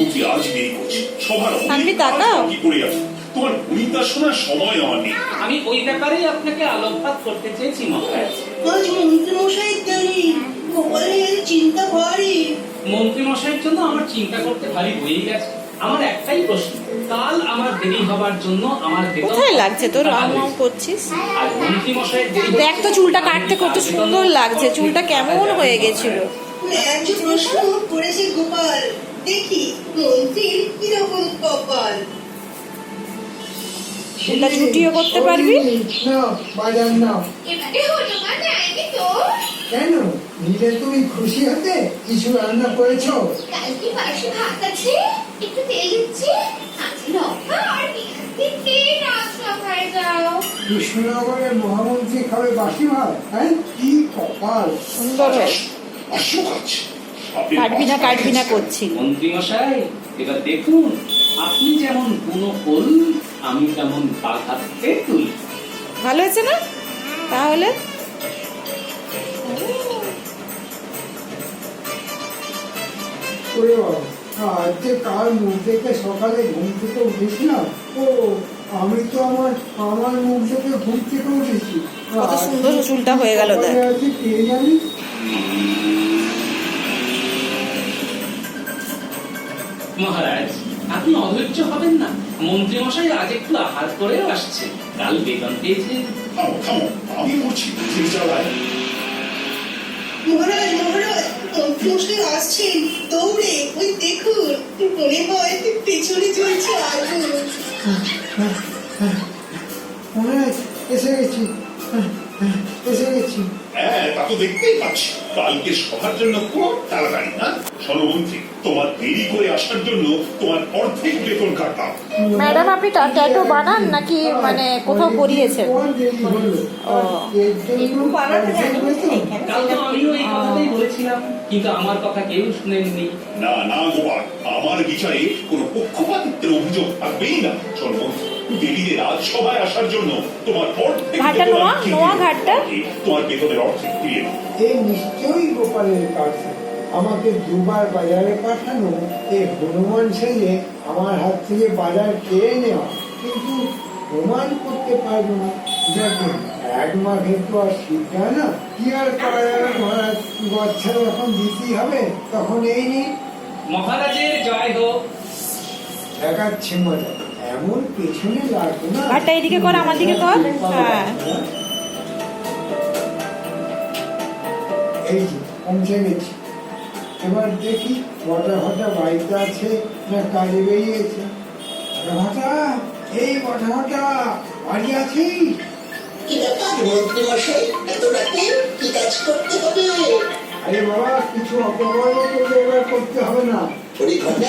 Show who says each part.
Speaker 1: মন্ত্রী আজ দেরি করছে, সবার অনেক কাজ বাকি পড়ে আছে। তোমার গণিতা শোনার সময় আমার নেই।
Speaker 2: আমি ওই ব্যাপারেই আপনাকে আলোকপাত করতে চেয়েছি মহারাজ।
Speaker 3: আজ মন্ত্রী মশাই দেরি, গোপালের চিন্তা ভারী।
Speaker 2: মন্ত্রী মশাইয়ের জন্য আমার চিন্তা করতে ভারী হয়ে গেছে। আমার একটাই প্রশ্ন, কাল আমার দেরি হবার জন্য আমার
Speaker 4: কোথায় লাগছে তোর? রাম করছিস?
Speaker 2: আর মন্ত্রী মশাইয়ের দেরি,
Speaker 4: দেখ তো চুলটা কাটতে কত সুন্দর লাগছে, চুলটা কেমন হয়ে গেছিল।
Speaker 3: ন্যায্য প্রশ্ন করেছে গোপাল, দেখি মন্ত্রীর কিরকম কপাল।
Speaker 4: চুলটা ছুটিও করতে পারবি?
Speaker 5: না, বাজার নাও।
Speaker 6: এবারে হলো না যায়নি তো?
Speaker 5: কেন? নিজে তুমি খুশি হতে কিছু রান্না করেছো?
Speaker 6: কালকে পাশে ভাত আছে, একটু তেল দিচ্ছি, আছে লঙ্কা আর পেঁয়াজ দিতে রাজসভায় যাও।
Speaker 5: কৃষ্ণনগরের মহামন্ত্রী খাবে বাসি ভাত? হ্যাঁ, কি কপাল।
Speaker 4: সুন্দর হয়ে কাটবি না করছি।
Speaker 2: মন্ত্রী মশাই এবার দেখুন, আপনি যেমন বুনো ফুল, আমি তেমন বাঘা তেঁতুল।
Speaker 4: ভালো হয়েছে না? তাহলে
Speaker 5: ওরে বাবা, আজ যে কাল মুখ দেখে সকালে ঘুম থেকে উঠেছিলাম, ও আমি তো আমার মুখ দেখে ঘুম থেকে উঠেছি।
Speaker 4: কত সুন্দর চুলটা হয়ে গেল দেখ।
Speaker 5: আজকে কে জানি।
Speaker 2: মহারাজ আপনি অধৈর্য হবেন না, মন্ত্রী মশাই আজ একটু আহার করেও আসছে, কাল বেতন পেয়েছেন।
Speaker 1: আমি করছি চালায়।
Speaker 3: মহারাজ মহারাজ, মন্ত্রী মশাই আসছেন দৌড়ে, ওই দেখুন, মনে হয় পেছনে চলছে আগুন।
Speaker 5: মহারাজ এসে গেছি, এসে গেছি।
Speaker 1: হ্যাঁ, তা তো দেখতেই পাচ্ছি। কালকে সবার জন্য খুব তাড়াতাড়ি না? সর্বমন্ত্রী, তোমার দেরি করে আসার জন্য তোমার অর্ধেক বেতন কাটলাম।
Speaker 4: ম্যাডাম আপনি ট্যাটু বানান নাকি মানে কোথাও করিয়েছেন?
Speaker 2: কাল তো আমিও এই কথাটাই বলেছিলাম, কিন্তু আমার কথা কেউ শুনেননি।
Speaker 1: না না গোপাল, আমার বিচারে কোনো পক্ষপাতিত্বের অভিযোগ থাকবেই না। সর্বমন্ত্রী, দেরিতে রাজসভায় আসার জন্য তোমার অর্ধেক
Speaker 4: ঘাটটা
Speaker 1: বেতন
Speaker 4: নোয়া,
Speaker 1: আমি
Speaker 4: নোয়া
Speaker 1: ফিরিয়ে
Speaker 4: ঘাটটা।
Speaker 1: দেব। তোমার বেতনের অর্ধেক ফিরিয়ে দেব।
Speaker 5: এই নিশ্চয়ই গোপালের কাজ। আমাকে দুবার বাজারে পাঠানো, এই হনুমান সেজে আমার হাত থেকে বাজার কেড়ে নেওয়া, কিন্তু প্রমাণ করতে পারবো না। দেখুন, এক মাঘে তো আর শিখা না, কি আর করা যাবে মহারাজ, গচ্ছা যখন দিতেই হবে তখন এই নিন।
Speaker 2: মহারাজের জয় হোক।
Speaker 5: দেখাচ্ছি মজা, এমন পেছনে লাগবে না।
Speaker 4: ঘাটটা এদিকে কর, আমার দিকে কর। হ্যাঁ,
Speaker 5: এই যে পৌঁছে গেছি। এবার দেখি বটা ঘটা বাড়িতে আছে না কাজে বেরিয়েছে। ঘটা, এই বটা ঘটা বাড়ি আছিস?
Speaker 3: কি ব্যাপার মন্ত্রী মশাই, এত রাতে কি কাজ করতে হবে?
Speaker 5: আরে বাবা, কিছু অপকর্ম করলে এবার করতে হবে না।